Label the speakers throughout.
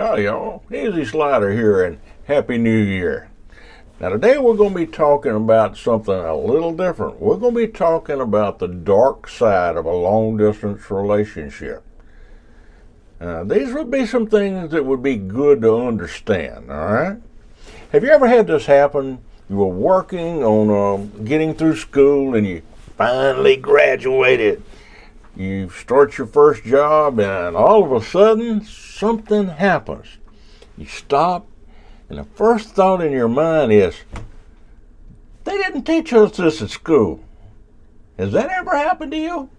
Speaker 1: Hi y'all, Easy Slider here and Happy New Year. Now today we're going to be talking about something a little different. We're going to be talking about the dark side of a long distance relationship. These would be some things that would be good to understand, alright? Have you ever had this happen? You were working on getting through school and you finally graduated. You start your first job and all of a sudden something happens. You stop and the first thought in your mind is, they didn't teach us this at school. Has that ever happened to you?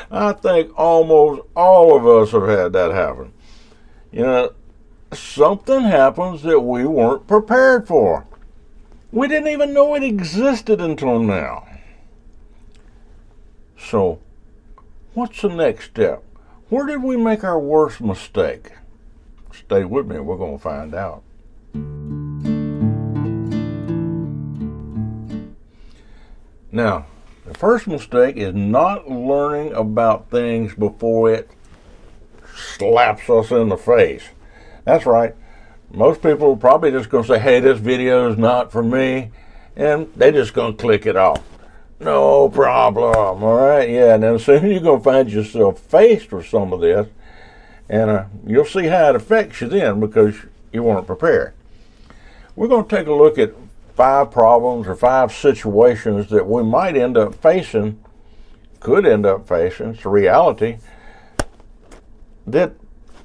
Speaker 1: I think almost all of us have had that happen. You know, something happens that we weren't prepared for. We didn't even know it existed until now. So, what's the next step? Where did we make our worst mistake? Stay with me, we're going to find out. Now, the first mistake is not learning about things before it slaps us in the face. That's right. Most people are probably just going to say, hey, this video is not for me, and they're just going to click it off. No problem, all right? Yeah, and then soon you're going to find yourself faced with some of this, and you'll see how it affects you then because you weren't prepared. We're going to take a look at 5 problems or 5 situations that we might end up facing, could end up facing, it's a reality, that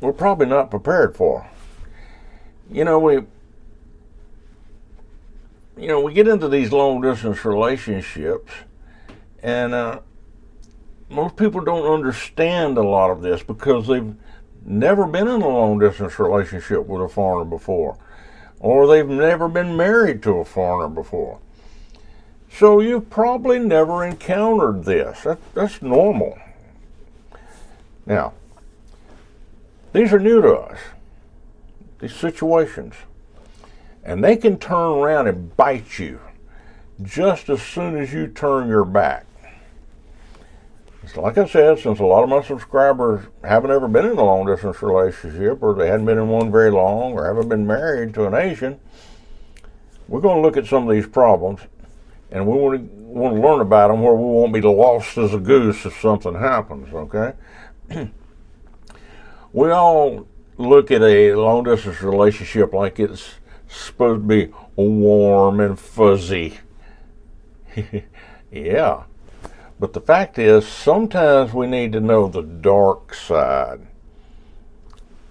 Speaker 1: we're probably not prepared for. We get into these long distance relationships, and most people don't understand a lot of this because they've never been in a long distance relationship with a foreigner before, or they've never been married to a foreigner before. So you've probably never encountered this. That's normal. Now, these are new to us, these situations. And they can turn around and bite you just as soon as you turn your back. It's like I said, since a lot of my subscribers haven't ever been in a long distance relationship, or they hadn't been in one very long, or haven't been married to an Asian, we're going to look at some of these problems, and we want to learn about them where we won't be lost as a goose if something happens, okay? We all look at a long distance relationship like it's supposed to be warm and fuzzy. Yeah. But the fact is, sometimes we need to know the dark side,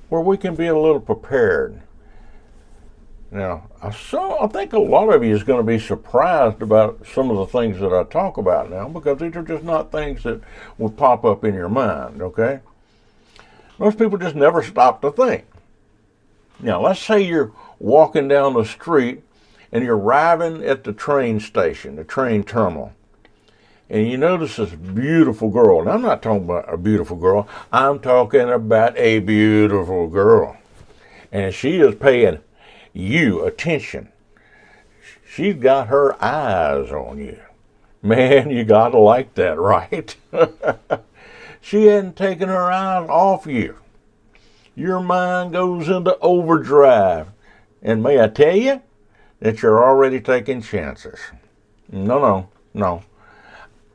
Speaker 1: where we can be a little prepared. Now, I think a lot of you is going to be surprised about some of the things that I talk about now, because these are just not things that will pop up in your mind, okay? Most people just never stop to think. Now, let's say you're walking down the street and you're arriving at the train station, the train terminal, and you notice this beautiful girl. Now, I'm not talking about a beautiful girl. I'm talking about a beautiful girl. And she is paying you attention. She's got her eyes on you. Man, you got to like that, right? She hadn't taken her eyes off you. Your mind goes into overdrive. And may I tell you that you're already taking chances. No.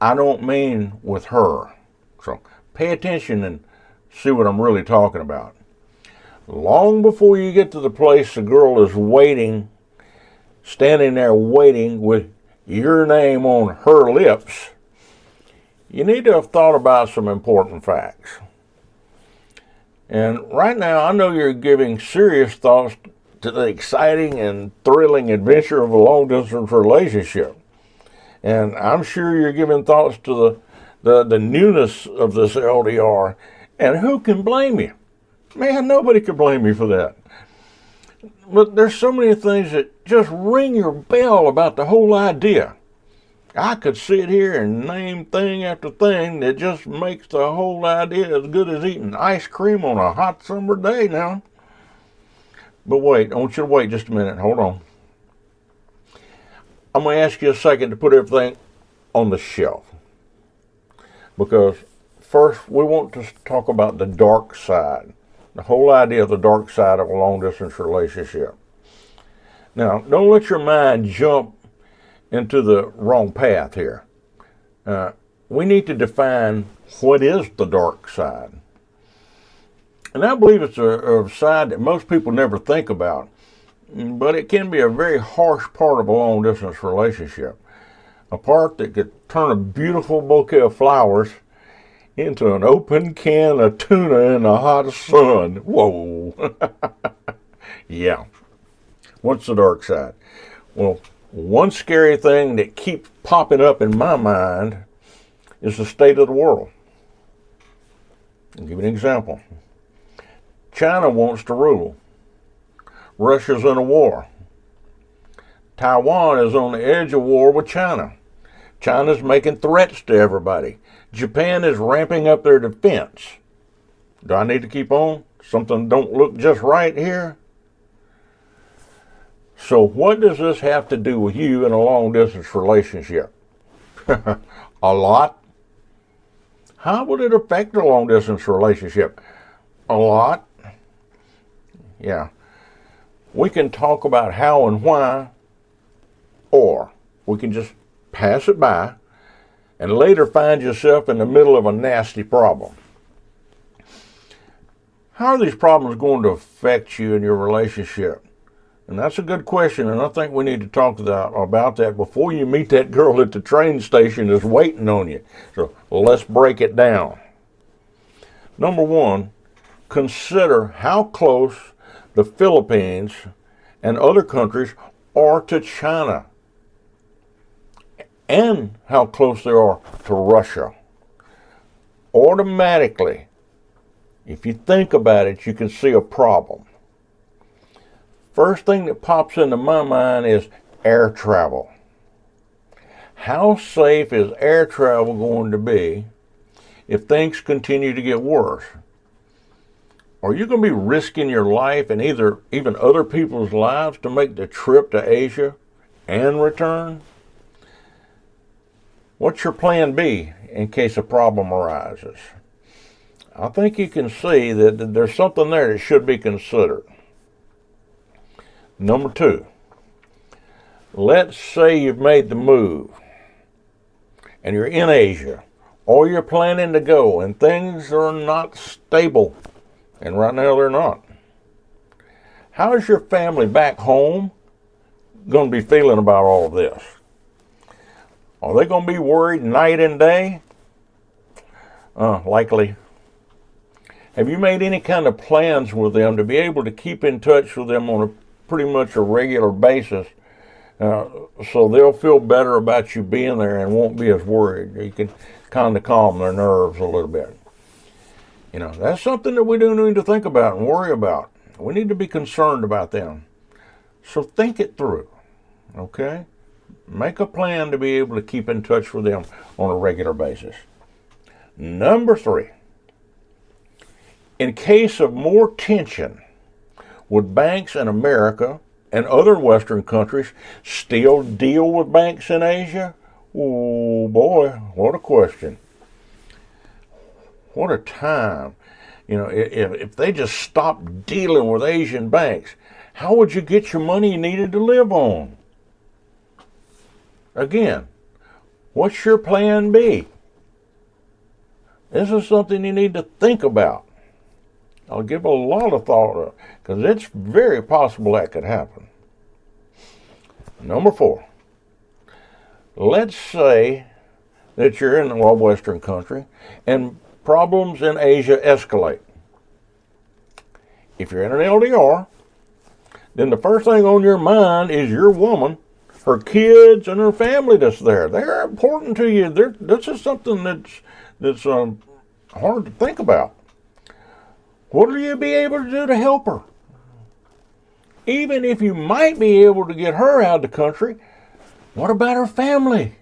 Speaker 1: I don't mean with her. So pay attention and see what I'm really talking about. Long before you get to the place the girl is waiting, standing there waiting with your name on her lips, you need to have thought about some important facts. And right now, I know you're giving serious thoughts to the exciting and thrilling adventure of a long-distance relationship. And I'm sure you're giving thoughts to the newness of this LDR. And who can blame you? Man, nobody can blame you for that. But there's so many things that just ring your bell about the whole idea. I could sit here and name thing after thing that just makes the whole idea as good as eating ice cream on a hot summer day now. But wait, I want you to wait just a minute. Hold on. I'm going to ask you a second to put everything on the shelf. Because first we want to talk about the dark side. The whole idea of the dark side of a long-distance relationship. Now, don't let your mind jump into the wrong path here. We need to define what is the dark side. And I believe it's a side that most people never think about, but it can be a very harsh part of a long-distance relationship. A part that could turn a beautiful bouquet of flowers into an open can of tuna in the hot sun. Whoa. Yeah. What's the dark side? Well, one scary thing that keeps popping up in my mind is the state of the world. I'll give you an example. China wants to rule. Russia's in a war. Taiwan is on the edge of war with China. China's making threats to everybody. Japan is ramping up their defense. Do I need to keep on? Something don't look just right here? So what does this have to do with you in a long-distance relationship? A lot. How would it affect a long-distance relationship? A lot. Yeah. We can talk about how and why, or we can just pass it by and later find yourself in the middle of a nasty problem. How are these problems going to affect you in your relationship? And that's a good question, and I think we need to talk about that before you meet that girl at the train station that's waiting on you. So let's break it down. Number one, consider how close the Philippines and other countries are to China, and how close they are to Russia. Automatically, if you think about it, you can see a problem. First thing that pops into my mind is air travel. How safe is air travel going to be if things continue to get worse? Are you going to be risking your life and even other people's lives to make the trip to Asia and return? What's your plan B in case a problem arises? I think you can see that there's something there that should be considered. Number two, let's say you've made the move and you're in Asia, or you're planning to go and things are not stable, and right now they're not. How is your family back home going to be feeling about all of this? Are they going to be worried night and day? Likely. Have you made any kind of plans with them to be able to keep in touch with them on a pretty much a regular basis, so they'll feel better about you being there and won't be as worried? You can kind of calm their nerves a little bit. You know, that's something that we do need to think about and worry about. We need to be concerned about them. So think it through, okay? Make a plan to be able to keep in touch with them on a regular basis. Number three, in case of more tension, would banks in America and other Western countries still deal with banks in Asia? Oh boy, what a question. What a time. You know, if they just stopped dealing with Asian banks, how would you get your money you needed to live on? Again, what's your plan B? This is something you need to think about. I'll give a lot of thought to it, because it's very possible that could happen. Number four, let's say that you're in a Western country and problems in Asia escalate. If you're in an LDR, then the first thing on your mind is your woman, her kids, and her family that's there. They're important to you. This is something that's hard to think about. What will you be able to do to help her? Even if you might be able to get her out of the country, what about her family?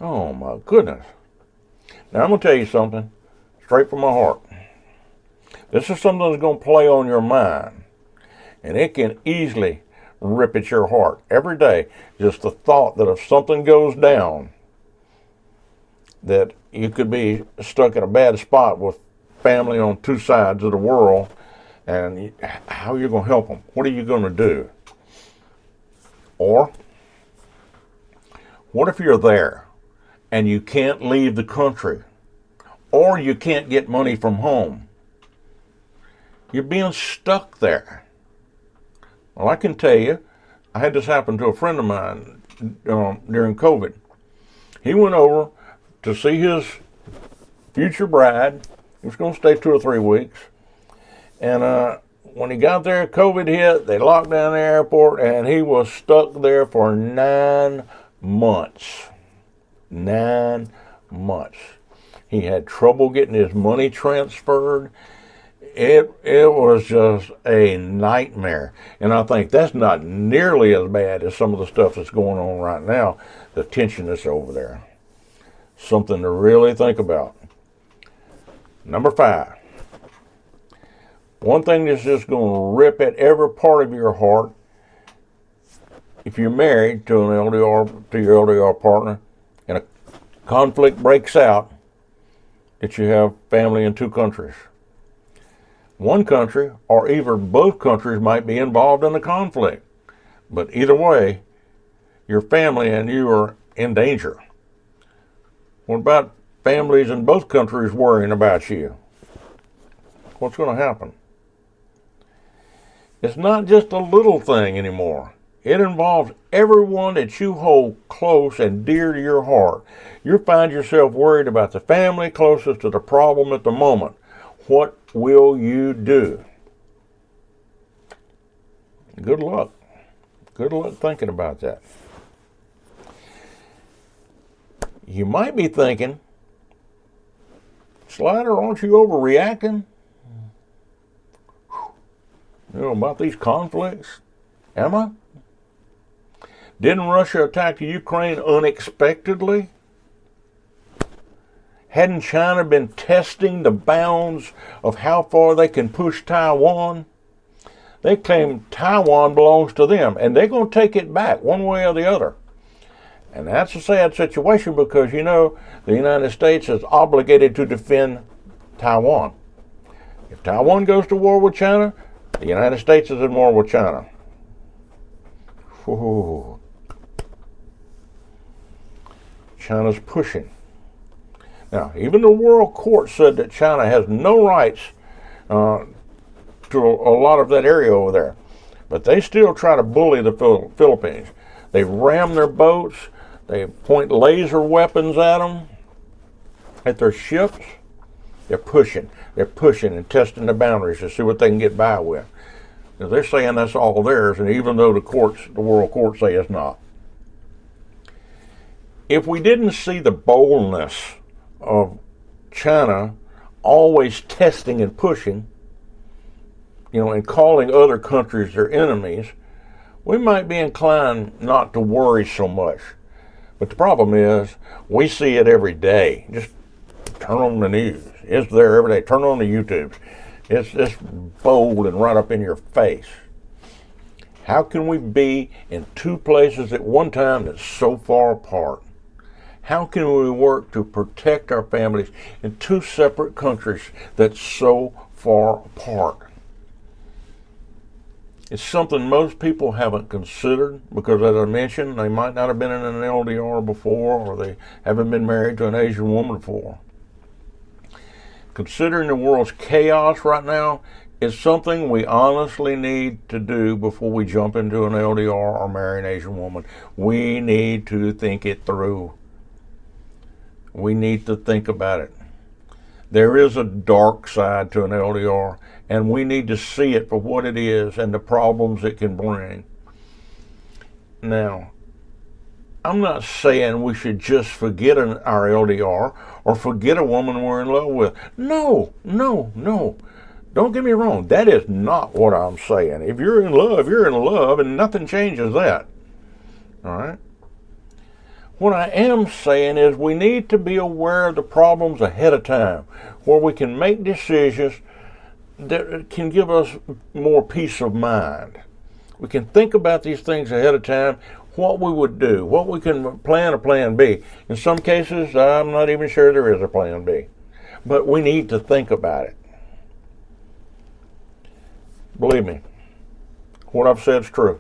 Speaker 1: Oh my goodness. Now I'm going to tell you something straight from my heart. This is something that's going to play on your mind, and it can easily rip at your heart every day. Just the thought that if something goes down, that you could be stuck in a bad spot with family on two sides of the world, and how are you going to help them? What are you going to do? Or what if you're there and you can't leave the country, or you can't get money from home? You're being stuck there. Well, I can tell you, I had this happen to a friend of mine during COVID. He went over to see his future bride. He was going to stay 2 or 3 weeks. And when he got there, COVID hit. They locked down the airport, and he was stuck there for 9 months. 9 months. He had trouble getting his money transferred. It was just a nightmare. And I think that's not nearly as bad as some of the stuff that's going on right now, the tension that's over there. Something to really think about. Number 5. One thing that's just going to rip at every part of your heart, if you're married to your LDR partner, and a conflict breaks out, that you have family in 2 countries. One country, or even both countries, might be involved in the conflict. But either way, your family and you are in danger. What about families in both countries worrying about you? What's going to happen? It's not just a little thing anymore. It involves everyone that you hold close and dear to your heart. You find yourself worried about the family closest to the problem at the moment. What will you do? Good luck. Good luck thinking about that. You might be thinking, Slider, aren't you overreacting? About these conflicts? Am I? Didn't Russia attack the Ukraine unexpectedly? Hadn't China been testing the bounds of how far they can push Taiwan? They claim Taiwan belongs to them, and they're going to take it back one way or the other. And that's a sad situation because, the United States is obligated to defend Taiwan. If Taiwan goes to war with China, the United States is in war with China. Whoa. China's pushing. Now, even the World Court said that China has no rights to a lot of that area over there. But they still try to bully the Philippines. They ram their boats. They point laser weapons at them, at their ships. They're pushing. They're pushing and testing the boundaries to see what they can get by with. They're saying that's all theirs, and even though the World Court say it's not. If we didn't see the boldness of China always testing and pushing, and calling other countries their enemies, we might be inclined not to worry so much. But the problem is, we see it every day. Just turn on the news. It's there every day. Turn on the YouTube. It's bold and right up in your face. How can we be in 2 places at one time that's so far apart? How can we work to protect our families in 2 separate countries that's so far apart? It's something most people haven't considered because, as I mentioned, they might not have been in an LDR before, or they haven't been married to an Asian woman before. Considering the world's chaos right now, it's something we honestly need to do before we jump into an LDR or marry an Asian woman. We need to think it through. We need to think about it. There is a dark side to an LDR, and we need to see it for what it is and the problems it can bring. Now, I'm not saying we should just forget our LDR or forget a woman we're in love with. No. Don't get me wrong. That is not what I'm saying. If you're in love, and nothing changes that. All right? What I am saying is we need to be aware of the problems ahead of time, where we can make decisions that can give us more peace of mind. We can think about these things ahead of time. what we would do, what we can plan a plan B. In some cases, I'm not even sure there is a plan B. But we need to think about it. Believe me, what I've said is true.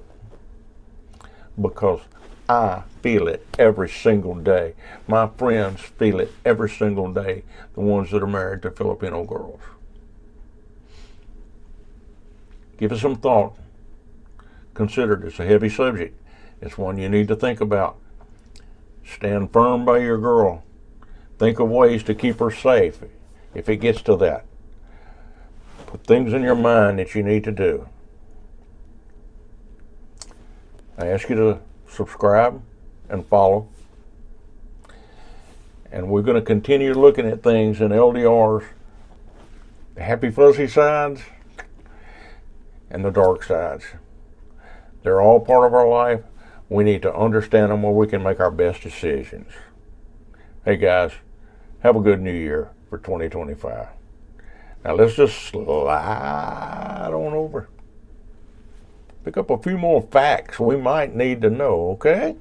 Speaker 1: Because I feel it every single day. My friends feel it every single day, the ones that are married to Filipino girls. Give it some thought. Consider it. It's a heavy subject. It's one you need to think about. Stand firm by your girl. Think of ways to keep her safe if it gets to that. Put things in your mind that you need to do. I ask you to subscribe and follow. And we're going to continue looking at things in LDRs, the happy fuzzy sides and the dark sides. They're all part of our life. We need to understand them where we can make our best decisions. Hey guys, have a good new year for 2025. Now let's just slide on over. Pick up a few more facts we might need to know, okay?